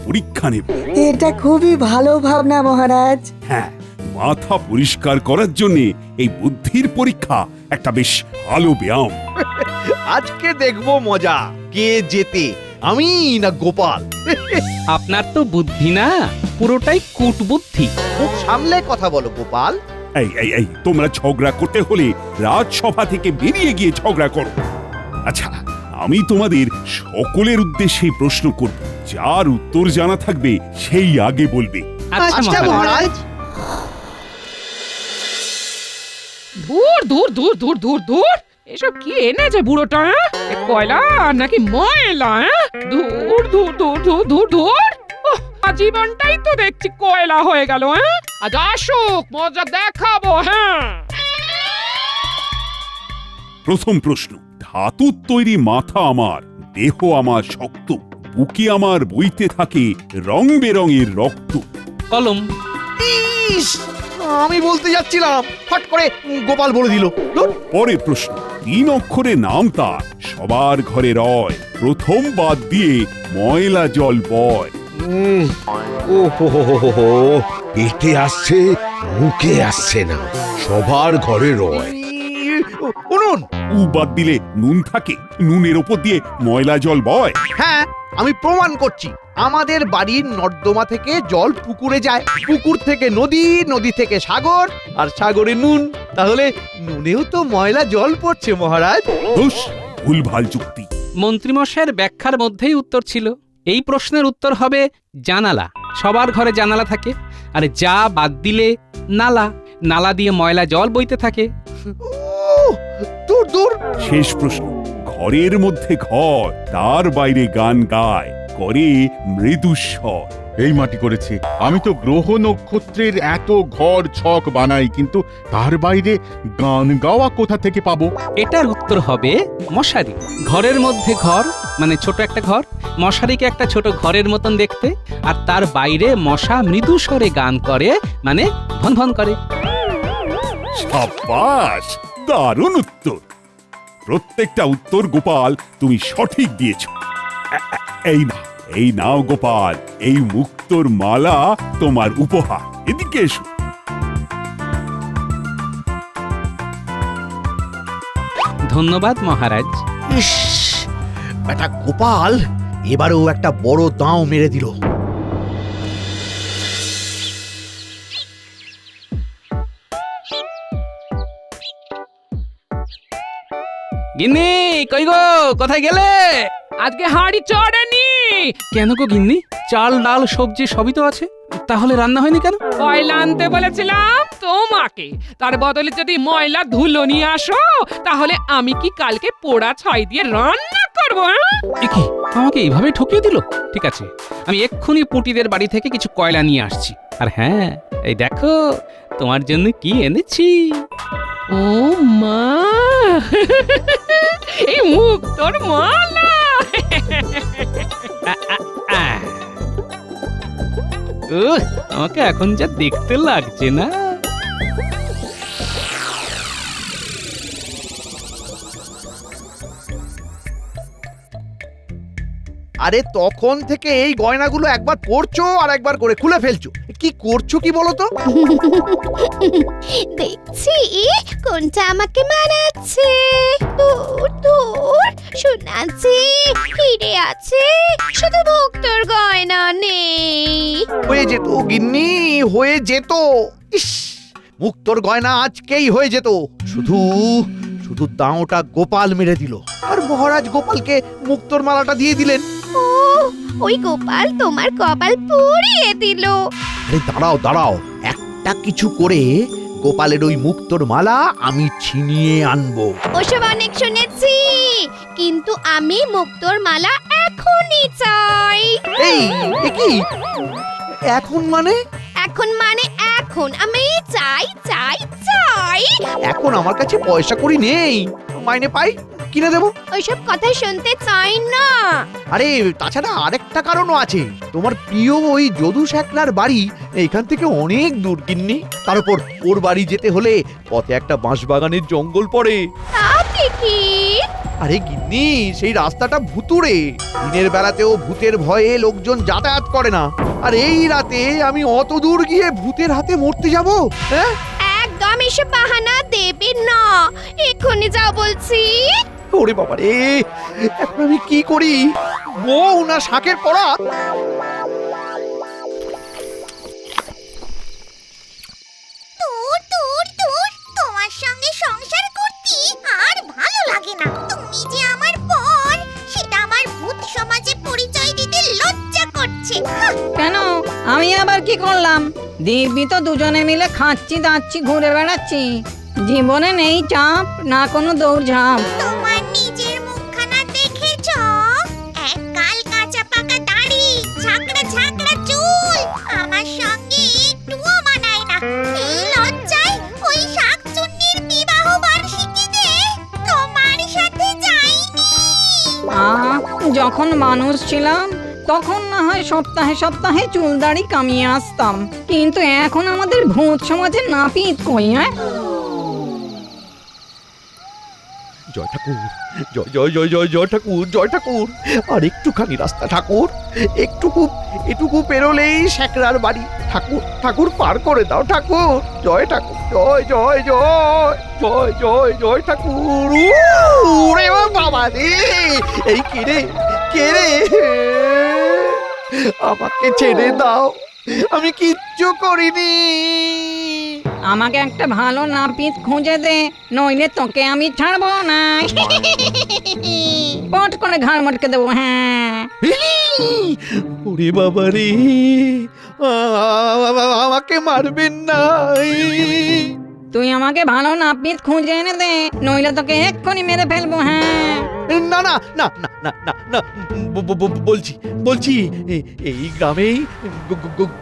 পরীক্ষা নেব। এটা খুবই ভালো ভাবনা মহারাজ। হ্যাঁ, মাথা পরিষ্কার করার জন্য এই বুদ্ধির পরীক্ষা একটা বেশ ভালো ব্যায়াম। আজকে দেখবো মজা, কে জেতে, আমি না গোপাল। আপনার তো বুদ্ধি না, পুরোটাই কূটবুদ্ধি। মুখ সামলে কথা বলো গোপাল। এই এই এই তোমরা ঝগড়া করতে হলে রাজসভা থেকে বেরিয়ে গিয়ে ঝগড়া করো। আচ্ছা, আমি তোমাদের সকলের উদ্দেশ্যে প্রশ্ন করব, যার উত্তর জানা থাকবে সেই আগে বলবে। আচ্ছা আচ্ছা মহারাজ। মহারাজ। দূর দূর দূর দূর দূর দূর, এসব কি এনেছে বুড়োটা? এ কয়লা নাকি ময়লা? দূর দূর দূর দূর দূর দূর। ওহ, জীবনটাই তো দেখছি কয়লা হয়ে গেল। আজ আসুক, মজা দেখাবো। হ্যাঁ, প্রথম প্রশ্ন, ধাতুর তৈরি মাথা আমার, দেহ আমার শক্ত, বুকে আমার বইতে থাকে রং বেরঙের রক্ত। কলম। ইস, আমি বলতে যাচ্ছিলাম, ফট করে গোপাল বলে দিল। ধুর। পরের প্রশ্ন, 3 অক্ষরে নাম তার, সবার ঘরে রয়, প্রথম বাদ দিয়ে ময়লা জল বয়। ও হো, পেটে আসছে, মুখে আসছে না, সবার ঘরে রয়। উনুন। উ বাদ দিলে নুন থাকে, নুনের ওপর দিয়ে ময়লা জল বয়। হ্যাঁ, আমি প্রমাণ করছি। আমাদের বাড়ির নর্দমা থেকে জল পুকুরে যায়, পুকুর থেকে নদী, নদী থেকে সাগর, আর সাগরে নুন। তাহলে নুনেও তো ময়লা জল পড়ছে মহারাজ। দোষ, ভুলভাল যুক্তি। মন্ত্রীমশাইয়ের ব্যাখ্যার মধ্যেই উত্তর ছিল। এই প্রশ্নের উত্তর হবে জানালা। সবার ঘরে জানালা থাকে, আর যা বাদ দিলে নালা, নালা দিয়ে ময়লা জল বইতে থাকে। উহ, দূর দূর। শেষ প্রশ্ন, ঘরের মধ্যে ঘর, তার বাইরে গান গায়, করে মৃদুস্বর। এই মাটি করেছে। আমি তো গ্রহ নক্ষত্রের এত ঘর ছক বানাই, কিন্তু তার বাইরে গান গাওয়া কোথা থেকে পাবো? এটার উত্তর হবে মশারি। ঘরের মধ্যে ঘর মানে ছোট একটা ঘর, মশারিকে একটা ছোট ঘরের মতন দেখতে, আর তার বাইরে মশা মৃদু স্বরে গান করে মানে ভন ভন করে। সাবাস, দারুণ উত্তর। প্রত্যেকটা উত্তর গোপাল তুমি সঠিক দিয়েছো। এই নাও গোপাল, এই মুক্তোর মালা তোমার উপহার। এদিকে এসো। ধন্যবাদ মহারাজ। ইস, বেটা গোপাল এবারেও একটা বড় দাঁও মেরে দিল। গিন্নি, কই গো, কোথায় গেলে? আজকে হাঁড়ি চড়েনি। কেন গো গিন্নি? চাল ডাল সবজি সবই তো আছে, তাহলে রান্না হয়নি কেন? কয়লা আনতে বলেছিলাম তোমাকে, তার বদলে যদি ময়লা ধুলো নিয়ে আসো, তাহলে আমি কি কালকে পোড়া ছাই দিয়ে রান্না করবো? এ কি, আমাকে এইভাবে ঠকিয়ে দিল? ঠিক আছে, আমি এক্ষুনি পুটিদের বাড়ি থেকে কিছু কয়লা নিয়ে আসছি। আর হ্যাঁ, এই দেখো তোমার জন্য কি এনেছি। ও মা, এই মুক্তোর মালা। আহ! উহ, আমাকে এখন যা দেখতে লাগছে না। আরে তখন থেকে এই গয়নাগুলো একবার পরছো আর একবার করে খুলে ফেলছো। কি করছো কি বলো তো? দেখছি কোনটা আমাকে মানাচ্ছে। দূর দূর শোনাচ্ছি, হিরে আছে, শুধু মুক্তোর গয়না নেই। হয়ে যেত গিন্নি, হয়ে যেত। ইস, মুক্তোর গয়না আজকেই হয়ে যেত। শুধু শুধু দাঁওটা গোপাল মেরে দিল, আর মহারাজ গোপালকে মুক্তোর মালাটা দিয়ে দিলেন। ও, ওই গোপাল তোমার কপাল পুড়িয়ে দিল। আরে দাঁড়াও দাঁড়াও, একটা কিছু করে গোপালের ওই মুক্তোর মালা আমি ছিনিয়ে আনবো। ওসব অনেক শুনেছি, কিন্তু আমি মুক্তোর মালা এখনই চাই। এই এ কি এখন মানে? এখন মানে এখন, আমি চাই চাই চাই। এখন আমার কাছে পয়সা কড়ি নেই, মাইনে পাই কিনে দেবো। ওইসব কথা শুনতে চাই না। আরে তাছাড়া আরেকটা কারণও আছে। তোমার প্রিয় ওই যদু শেখনার বাড়ি এইখান থেকে অনেক দূর গিন্নি। তার উপর ওর বাড়ি যেতে হলে পথে একটা বাঁশবাগানের জঙ্গল পড়ে। তা ঠিক কি? আরে গিন্নি, সেই রাস্তাটা ভুতুড়ে। দিনের বেলাতেও ভূতের ভয়ে লোকজন যাতায়াত করে না, আর এই রাতে আমি অত দূর গিয়ে ভূতের হাতে মরতে যাব? হ্যাঁ, একদম এসে বাহানা দেবে না, এক্ষুনি যাও বলছি। ওরে বাবা রে, এখন আমি কি করি? বউ না শাকের পড়া? দূর দূর দূর, তোমার সঙ্গে সংসার করতে আর ভালো লাগে না। তুমি যে আমার বর, সেটা আমার ভূত সমাজে পরিচয় দিতে লজ্জা করছে। কেন আমি আবার কি করলাম? দিব্যি তো দুজনে মিলে খাচ্ছি দাচ্ছি ঘুরে বেড়াচ্ছি। জীবনে নেই চাপ, না কোনো দৌড়ঝাঁপ। তোমার নিজের মুখখানা দেখেছ? একগাল কাঁচা পাকা দাড়ি, ঝাঁকড়া ঝাঁকড়া চুল, আমার সঙ্গে একটুও মানায় না। এই লজ্জায় ওই শাকচুন্নির বিবাহ বার্ষিকীতে তোমার সাথে যাইনি। যখন মানুষ ছিলাম তখন না হয় সপ্তাহে সপ্তাহে চুল দাড়ি কামিয়ে আসতাম, কিন্তু এখন আমাদের ভূত সমাজে নাপিত কই। জয় ঠাকুর, জয় জয় জয় জয় জয় ঠাকুর, জয় ঠাকুর। আর একটুখানি রাস্তা ঠাকুর, এটুকু পেরোলেই শ্যাকরার বাড়ি। ঠাকুর ঠাকুর, পার করে দাও ঠাকুর। জয় ঠাকুর, জয় জয় জয় জয় জয় জয় ঠাকুর। ওরে বাবা রে, এই কে রে? আমাকে ছেড়ে দাও, আমি কিচ্ছু করিনি। আমাকে একটা ভালো নাপিত খুঁজে দে, নইলে তোকে আমি ছাড়বো না। পট করে ঘাড় মটকে দেবো। হ্যাঁ, ওরে বাবা রে, আমাকে মারবেন না। তুই আমাকে ভালো নাপিত খুঁজে এনে দে, নইলে তোকে এক্ষুনি মেরে ফেলবো। হ্যাঁ, না না না না না না না, বলছি এই গ্রামেই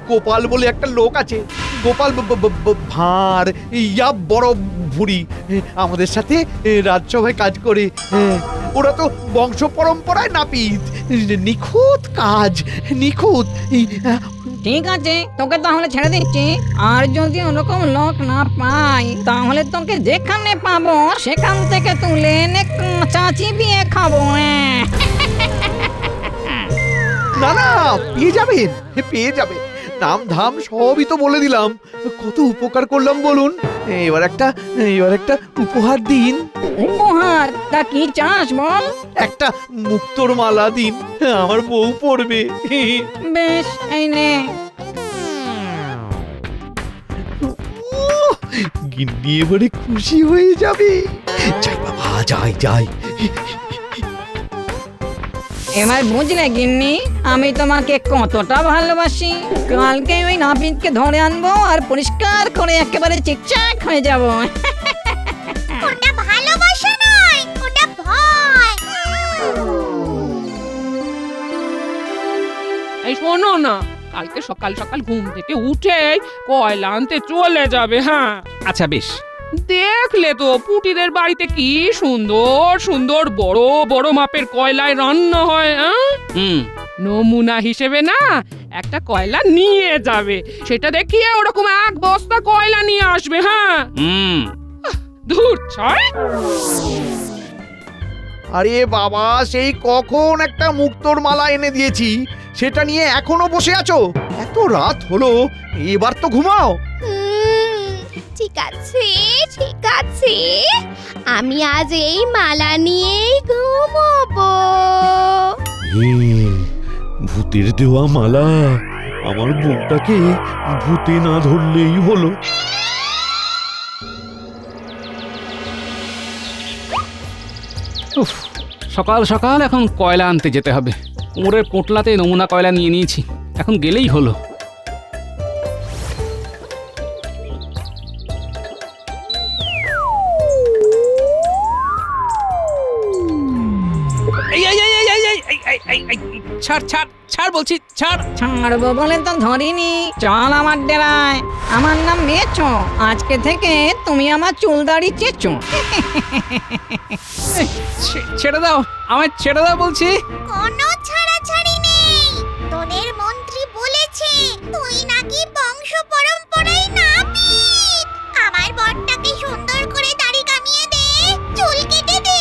গোপাল বলে একটা লোক আছে। গোপাল ভাঁড়, ইয়া বড় ভুঁড়ি, আমাদের সাথে রাজসভায় কাজ করে। ওরা তো বংশ পরম্পরায় নাপিত, নিখুঁত কাজ, নিখুঁত। ঠিক আছে, তোকে তাহলে ছেড়ে দিচ্ছি। আর যদি ওরকম লোক না পাই, তাহলে তোকে যেখানে পাবো সেখান থেকে তুলে এনে কাঁচা চিবিয়ে খাবো। না না, পেয়ে যাবেন, নাম ধাম সবই তো বলে দিলাম। কত উপকার করলাম বলুন। এবার একটা উপহার দিন। উপহার? তা কি চাস বল? একটা মুক্তোর মালা দিন, আমার বউ পরবে। বেশ, এই নে। গিন্নি এবারে খুশি হয়ে যাবে। যাই বাবা, যাই। এবার বুঝলে গিন্নি, আমি তোমাকে কতটা ভালোবাসি। কালকে ওই নাপিতকে ধরে আনবো আর পরিষ্কার করে একেবারে চিকচাক হয়ে যাবো। ওটা ভালোবাসা নয়, ওটা ভয়। এই শোনো না, কালকে সকাল সকাল ঘুম থেকে উঠে কয়লা আনতে চলে যাবে। হ্যাঁ, আচ্ছা বেশ। দেখলে তো পুটিদের বাড়িতে কি সুন্দর সুন্দর বড় বড় মাপের কয়লায় রান্না হয়। নমুনা হিসেবে না একটা কয়লা নিয়ে যাবে, সেটা দেখিয়ে ওরকম এক বস্তা কয়লা নিয়ে আসবে। হ্যাঁ, ধুর ছয়। আরে বাবা, সেই কখন একটা মুক্তোর মালা এনে দিয়েছি, সেটা নিয়ে এখনো বসে আছো? এত রাত হলো, এবার তো ঘুমাও। ঠিক আছে, আমি আজ এই মালা নিয়েই ঘুমোবো। ভূতের দেওয়া মালা, আমার বউটাকে ভূতে না ধরলেই হলো। উফ, সকাল সকাল এখন কয়লা আনতে যেতে হবে। কুমোরের পোটলাতে নমুনা কয়লা নিয়ে নিয়েছি, এখন গেলেই হলো। ছাড় বলছি, ছাড়। ছাড়বো বলে তো ধরিনি। চল আমার ডেরায়। আমার নাম মেছো, আজকে থেকে তুমি আমার চুল দাড়ি চেঁচো। ছেড়ে দাও, আমায় ছেড়ে দাও বলছি। কোনো ছাড়াছাড়ি নেই। তোদের মন্ত্রী বলেছে তুই নাকি বংশ পরম্পরায় নাপিত। আমার বরটাকে সুন্দর করে দাড়ি কামিয়ে দে, চুল কেটে দে।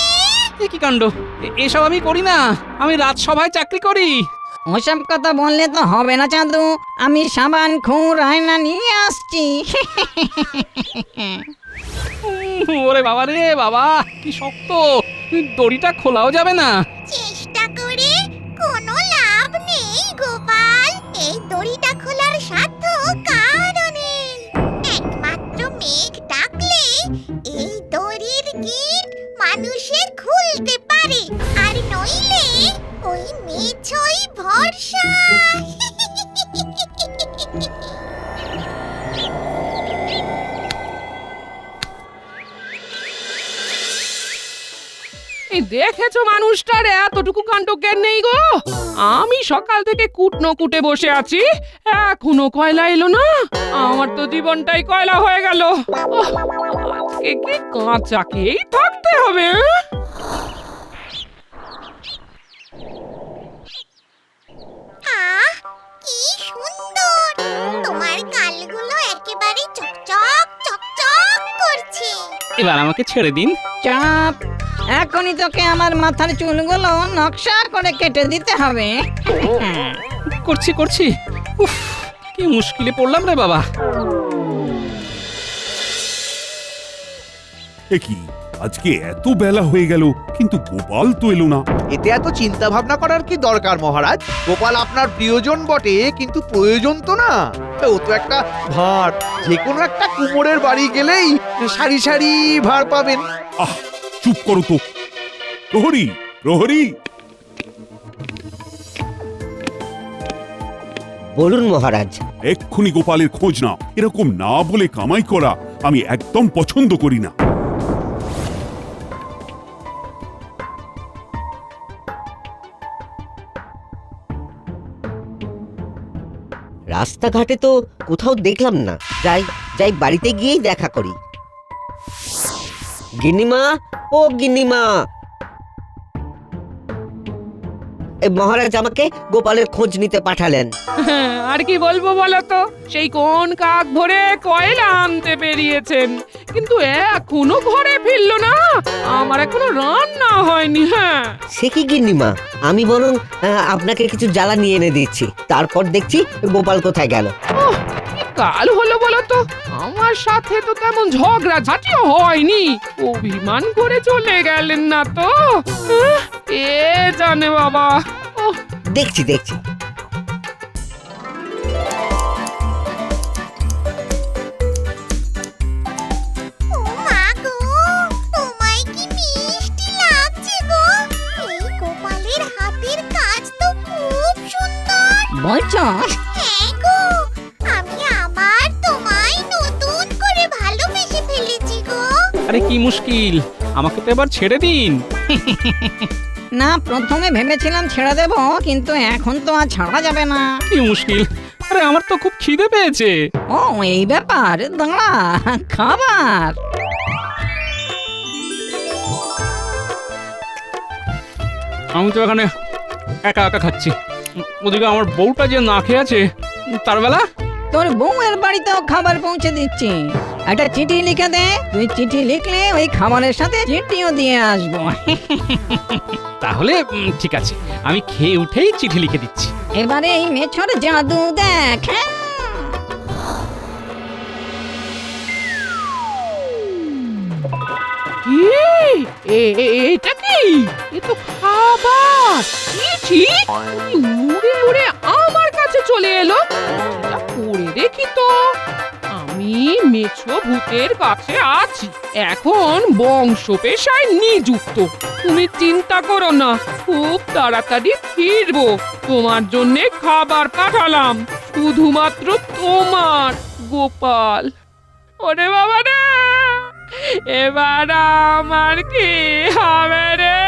কাণ্ড! এসব আমি করি না, আমি রাজসভায় চাকরি করি। ওসব কথা বললে তো হবে না চাঁদু, আমি সাবান খুর আয়না নিয়ে আসছি। ওরে বাবা রে বাবা, কি শক্ত! দড়িটা খোলাও যাবে না। চেষ্টা করে কোনো লাভ নেই গোপাল, এই দড়িটা খোলার সাধ্য কারও নেই। একমাত্র মেঘ ডাকলে এই দড়ির গিঁট মানুষের খুলতে পারে, আর নইলে ওই মেছই ভরসা। এই দেখেছো মানুষটার এতটুকু কাণ্ড জ্ঞান নেই গো। আমি সকাল থেকে কুটনো কুটে বসে আছি, এখনো কয়লা এলো না। আমার তো জীবনটাই কয়লা হয়ে গেল। ওহ, আজকে কি কাঁচাকেই থাকতে হবে? আহ, কি সুন্দর! তোমার গালগুলো একেবারে চকচক চকচক করছে। এবার আমাকে ছেড়ে দিন। চাপ, এখনই তোকে আমার মাথার চুলগুলো নকশা করে কেটে দিতে হবে। করছি করছি। উফ, কি মুশকিলে পড়লাম রে বাবা। এ কি, আজকে এত বেলা হয়ে গেল কিন্তু গোপাল তো এলো না। এতে এত চিন্তা ভাবনা করার কি দরকার মহারাজ? গোপাল আপনার প্রিয়জন বটে, কিন্তু প্রয়োজন তো না। ও তো একটা ভাঁড়, যে কোনো একটা কুমোরের বাড়ি গেলেই সারি সারি ভাঁড় পাবেন। আহ, চুপ করো তো। প্রহরী, প্রহরী! বলুন মহারাজ। এক্ষুনি গোপালের খোঁজ না। এরকম না বলে কামাই করা আমি একদম পছন্দ করি না। রাস্তাঘাটে তো কোথাও দেখলাম না। যাই যাই বাড়িতে গিয়েই দেখা করি। গিন্নিমা, ও গিন্নিমা! এই মহারাজ আমাকে গোপালের খোঁজ নিতে পাঠালেন। আর কি বলবো বলো তো, সেই কোন কাক ভরে কয়লা আনতে বেরিয়েছেন, কিন্তু এখনো ঘরে ফিরলো না। আমার এখনো রান্না হয়নি। হ্যাঁ, সে কি গিন্নিমা, আমি বরং আপনাকে কিছু জ্বালানি এনে দিচ্ছি, তারপর দেখছি গোপাল কোথায় গেল। ওহ, কি কাল হলো বলো তো, আমার সাথে তো তেমন ঝগড়া ঝাঁটিও হয়নি। অভিমান করে চলে গেলেন না তো? এ জানে বাবা। ওহ, দেখছি দেখছি। ও মা গো, তোমায় কি মিষ্টি লাগছে গো! এই গোপালের হাতের কাজ তো খুব সুন্দর। বলছো? হ্যাঁ গো, আমি আবার তোমায় নতুন করে ভালোবেসে ফেলেছি গো। আরে কি মুশকিল, আমাকে তো এবার ছেড়ে দিন। না, প্রথমে ভেবেছিলাম ছেড়ে দেব, কিন্তু এখন তো আর ছাড়া যাবে না। কি মুশকিল! আরে আমার তো খুব খিদে পেয়েছে। ও, এই ব্যাপার, দাঁড়া, খাবার। আমি তো এখানে একা একা খাচ্ছি, ওদিকে আমার বউটা যে না খেয়ে আছে। তার বেলা তোর বউয়ের বাড়িতেও খাবার পৌঁছে দিচ্ছি। একটা চিঠি লিখে দে, তুই চিঠি লিখলে ওই খাবারের সাথে চিঠিও দিয়ে আসবো। তাহলে ঠিক আছে, আমি খেয়ে উঠেই চিঠি লিখে দিচ্ছি। এবারে এই মেছর জাদু দেখ। হ্যাঁ? কি এটা কি? এ তো খাবার। চিঠি উড়ে উড়ে আমার কাছে চলে এলো। এটা পড়ে দেখি তো। আমি মেছো ভূতের কাছে আছি, এখন বংশ পেশায় নিযুক্ত। তুমি চিন্তা করো না, খুব তাড়াতাড়ি ফিরবো। তোমার জন্য খাবার পাঠালাম, শুধুমাত্র তোমার, গোপাল। ওরে বাবা রে, এবার আমার কি হবে রে?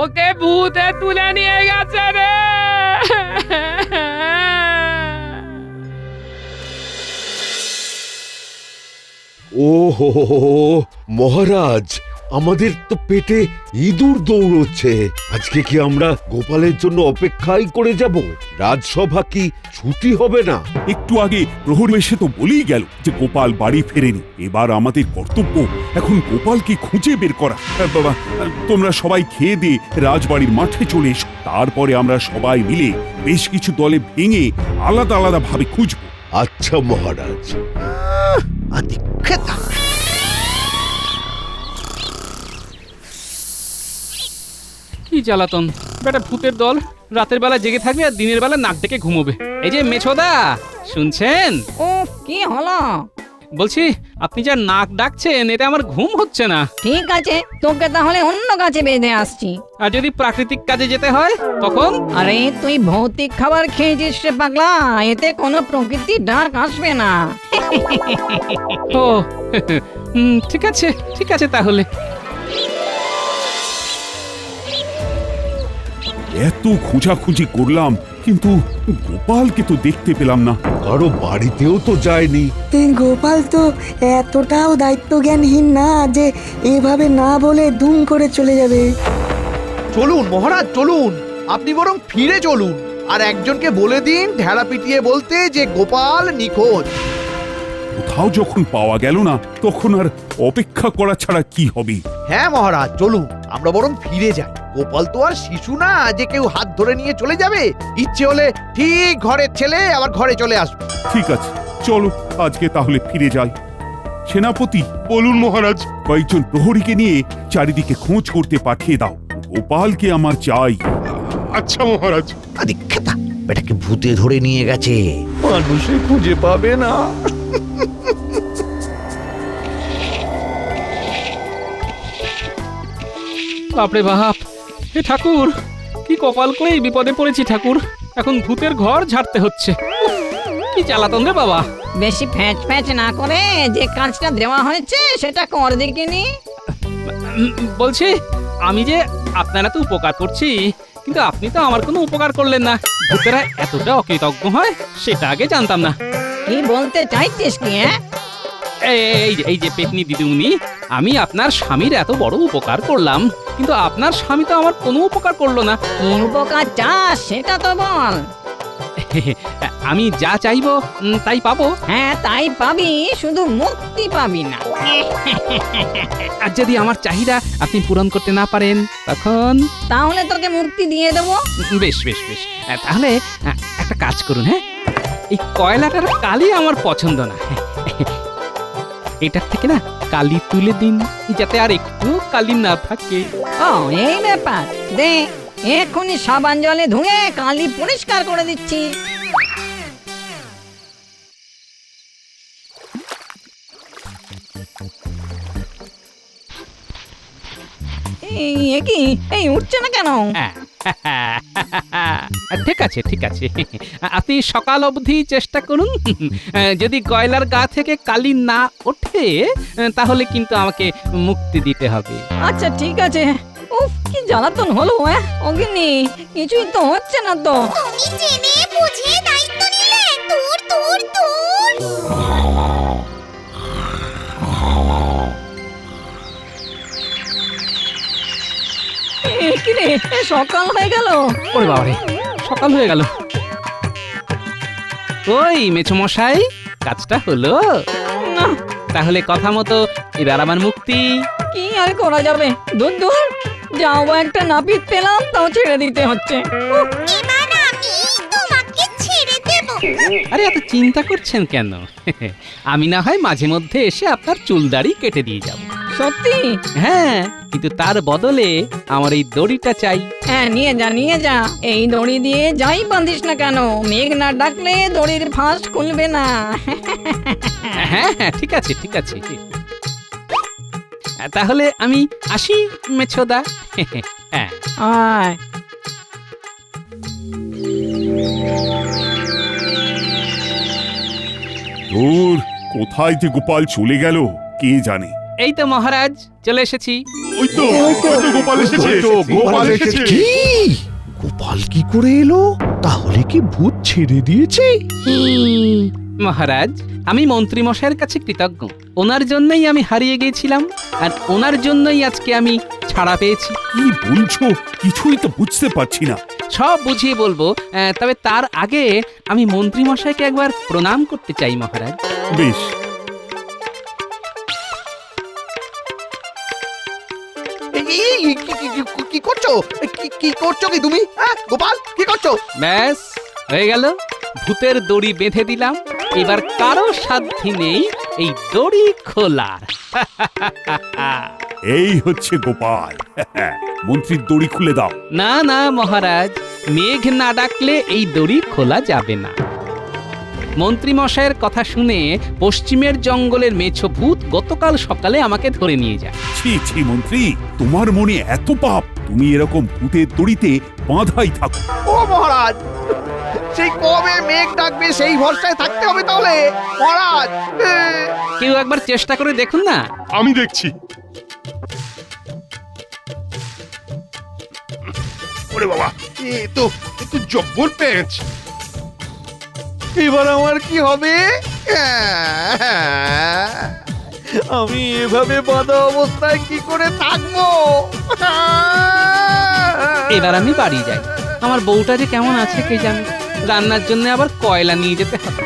ওকে ভূতে তুলে নিয়ে গেছে রে। ও হো হো হো, মহারাজ, আমাদের তো পেটে ইঁদুর দৌড়চ্ছে। আজকে কি আমরা গোপালের জন্য অপেক্ষাই করে যাব? রাজসভা কি ছুটি হবে না? একটু আগে প্রহরী এসে তো বলেই গেল যে গোপাল বাড়ি ফেরেনি। এবার আমাদের কর্তব্য এখন গোপালকে খুঁজে বের করা। বাবা, তোমরা সবাই খেয়ে দিয়ে রাজবাড়ির মাঠে চলে এসো। তারপরে আমরা সবাই মিলে বেশ কিছু দলে ভেঙে আলাদা আলাদা ভাবে খুঁজবো। আচ্ছা মহারাজ। আদিক্ষেতা। কি জ্বালাতন! বেটা ভূতের দল রাতের বেলা জেগে থাকবে আর দিনের বেলা নাক ডেকে ঘুমোবে। এই যে মেছোদা, শুনছেন? ও কি হলো? বলছি, আপনি যা নাক ডাকছেন এতে আমার ঘুম হচ্ছে না। ঠিক আছে, তোকে তাহলে অন্য কাছে বেঁধে আসছি। আর যদি প্রাকৃতিক কাজে যেতে হয় তখন? আরে তুই ভৌতিক খাবার খেয়েছিস রে পাগলা, এতে কোনো প্রকৃতির ডাক আসবে না। ও ঠিক আছে, ঠিক আছে তাহলে। এত খোঁজাখুঁজি করলাম, কিন্তু গোপালকে তো দেখতে পেলাম না। কারো বাড়িতেও তো যায়নি। গোপাল তো এতটাও দায়িত্বজ্ঞানহীন না যে এভাবে না বলে দুম করে চলে যাবে। চলুন মহারাজ, চলুন। আপনি বরং ফিরে চলুন আর একজনকে বলে দিন ঢেড়া পিটিয়ে বলতে যে গোপাল নিখোঁজ। কোথাও যখন পাওয়া গেল না, তখন আর অপেক্ষা করা ছাড়া কি হবে? হ্যাঁ মহারাজ, চলুন। আমরা বরং ফিরে যাই। গোপাল তো আর শিশু না যে কেউ হাত ধরে নিয়ে চলে যাবে। ইচ্ছে হলে ঠিক ঘরের ছেলে আবার ঘরে চলে আসবে। ঠিক আছে, চলো আজকে তাহলে ফিরে যাই। সেনাপতি, বলুন মহারাজ। কয়েকজন প্রহরীকে নিয়ে চারিদিকে খোঁজ করতে পাঠিয়ে দাও। গোপালকে আমার চাই। আচ্ছা মহারাজ। আদিক্ষেতা, বেটাকে ভূতে ধরে নিয়ে গেছে, মানুষে খুঁজে পাবে না। বাপরে বাপ! হে ঠাকুর, কি কপাল করে এই বিপদে পড়েছি ঠাকুর। এখন ভূতের ঘর ঝাড়তে হচ্ছে। উফ, কি জ্বালাতন রে বাবা! বেশি ফ্যাচ ফ্যাচ না করে যে কাজটা দেওয়া হয়েছে সেটা কর দেখিনি। বলছি, আমি যে আপনারা তো উপকার করছি, কিন্তু আপনি তো আমার কোনো উপকার করলেন না। ভূতেরা এতটা অকৃতজ্ঞ হয় সেটা আগে জানতাম না। কি বলতে চাইছিস কি? এই যে পেতনি দিদিমণি, আমি আপনার স্বামীর এত বড় উপকার করলাম, কিন্তু আপনার স্বামী তো আমার কোনো উপকার করলো না। কি উপকার চাস সেটা তো বল। আমি যা চাইবো তাই পাবো। হ্যাঁ তাই পাবি, শুধু মুক্তি পাবি না। আর যদি আমার চাহিদা আপনি পূরণ করতে না পারেন তখন? তাহলে তোকে মুক্তি দিয়ে দেবো। বেশ বেশ বেশ, তাহলে একটা কাজ করুন। হ্যাঁ, এই কয়লাটার কালি আমার পছন্দ না। এটার থেকে না কালি তুলে দিন, যাতে আর একটু কালি না থাকে। ও এই ব্যাপার, দে এক্ষুনি সাবান জলে ধুয়ে কালি পরিষ্কার করে দিচ্ছি। কি এই উঠছে না কেন? ঠিক আছে ঠিক আছে, আপনি সকাল অবধি চেষ্টা করুন। যদি কয়লার গা থেকে কালি না ওঠে তাহলে কিন্তু আমাকে মুক্তি দিতে হবে। আচ্ছা ঠিক আছে। উফ, কি জ্বালাতন হলো। অগ্নি, কিছুই তো হচ্ছে না তো। তুমি জেনে বুঝে দায়িত্ব নিলে। দূর দূর দূর। কি রে, সকাল হয়ে গেল। ওরে বাবারে, সকাল হয়ে গেল। ওই মেছো মশাই, কাজটা হলো না, তাহলে কথা মতো এবার আমার মুক্তি। কি আর করা যাবে? দূর দূর, যাও একটা নাপিত পেলাম তাও ছেড়ে দিতে হচ্ছে। উফ, এবার আমি তোমাকে ছেড়ে দেব। আরে এত চিন্তা করছেন কেন? আমি না হয় মাঝে মধ্যে এসে আপনার চুল দাড়ি কেটে দিয়ে যাব। সত্যি? হ্যাঁ, কিন্তু তার বদলে আমার এই দড়িটা চাই। হ্যাঁ নিয়ে যা নিয়ে যা। এই দড়ি দিয়ে যাই বাঁধিস না কেন, মেঘ না ডাকলে দড়ির ফাঁস খুলবে না। হ্যাঁ হ্যাঁ, ঠিক আছে ঠিক আছে। তাহলে আমি আসি মেছোদা। হ্যাঁ, আয়। দূর, কোথায় যে গোপাল চলে গেল কে জানে। এই তো মহারাজ, চলে এসেছি। ওই তো গোপাল এসেছে। গোপাল এসেছে। কি? গোপাল কি করে এলো? তাহলে কি ভূত ছেড়ে দিয়েছে? মহারাজ, আমি মন্ত্রী মশাইয়ের কাছে কৃতজ্ঞ। ওনার জন্যই আমি হারিয়ে গিয়েছিলাম আর ওনার জন্যই আজকে আমি ছাড়া পেয়েছি। কি বলছো কিছুই তো বুঝতে পারছি না। সব বুঝিয়ে বলবো, তবে তার আগে আমি মন্ত্রী মশাইকে একবার প্রণাম করতে চাই মহারাজ। বেশ, কি করছো? কি করছো কি তুমি? গোপাল কি করছো? ব্যাস হয়ে গেল, ভূতের দড়ি বেঁধে দিলাম। এবার কারো সাধ্যি নেই এই দড়ি খোলার। এই হচ্ছে গোপাল। মন্ত্রীর দড়ি খুলে দাও। না না মহারাজ, মেঘ না ডাকলে এই দড়ি খোলা যাবে না। মন্ত্রী মশাইয়ের কথা শুনে পশ্চিমের জঙ্গলের মেছো ভূত গতকাল সকালে আমাকে ধরে নিয়ে যায়। ছি ছি মন্ত্রী, তোমার মনে এত পাপ, তুমি এরকম ভূতের দড়িতে বাঁধাই থাকো। ও মহারাজ, সেই কবে মেঘ ডাকবে সেই ভরসায় থাকতে হবে তাহলে মহারাজ। কেউ একবার চেষ্টা করে দেখুন না। আমি দেখছি। ওরে বাবা, এ তো জব্বর পেঁচ। এবার আমার কি হবে? আমি এভাবে বাঁধা অবস্থায় কি করে থাকবো? এবার আমি বাড়ি যাই। আমার বউটা যে কেমন আছে কে জানে, রান্নার জন্য আবার কয়লা নিয়ে যেতে হবে।